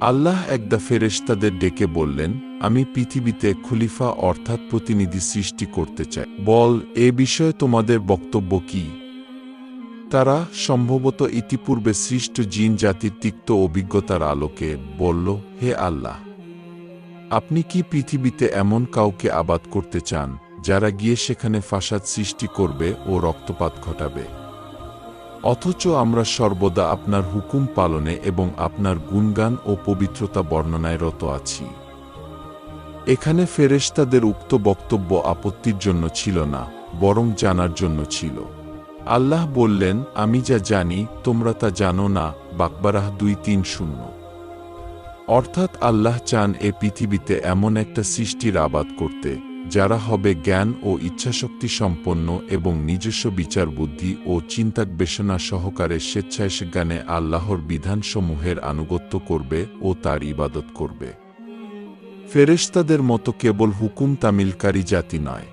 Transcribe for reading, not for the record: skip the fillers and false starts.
আল্লাহ একদা ফেরেশতাদের ডেকে বললেন, আমি পৃথিবীতে খলিফা অর্থাৎ প্রতিনিধি সৃষ্টি করতে চাই। বল, এ বিষয়ে তোমাদের বক্তব্য কি? তারা সম্ভবত ইতিপূর্বে সৃষ্ট জিন জাতির তিক্ত অভিজ্ঞতার আলোকে বলল, হে আল্লাহ, আপনি কি পৃথিবীতে এমন কাউকে আবাদ করতে চান যারা গিয়ে সেখানে ফাসাদ সৃষ্টি করবে ও রক্তপাত ঘটাবে? অথচ আমরা সর্বদা আপনার হুকুম পালনে এবং আপনার গুণগান ও পবিত্রতা বর্ণনায় রত আছি। এখানে ফেরেশতাদের উক্ত বক্তব্য আপত্তির জন্য ছিল না, বরং জানার জন্য ছিল। আল্লাহ বললেন, আমি যা জানি তোমরা তা জানো না। বাকবারাহ 2:3-0। অর্থাৎ আল্লাহ চান এ পৃথিবীতে এমন একটা সৃষ্টির আবাদ করতে যারা হবে জ্ঞান ও ইচ্ছাশক্তি সম্পন্ন এবং নিজস্ব বিচার বুদ্ধি ও চিন্তাগবেষণা সহকারে স্বেচ্ছায় জ্ঞানে আল্লাহর বিধানসমূহের আনুগত্য করবে ও তার ইবাদত করবে। ফেরেশতাদের মতো কেবল হুকুম তামিলকারী জাতি নয়।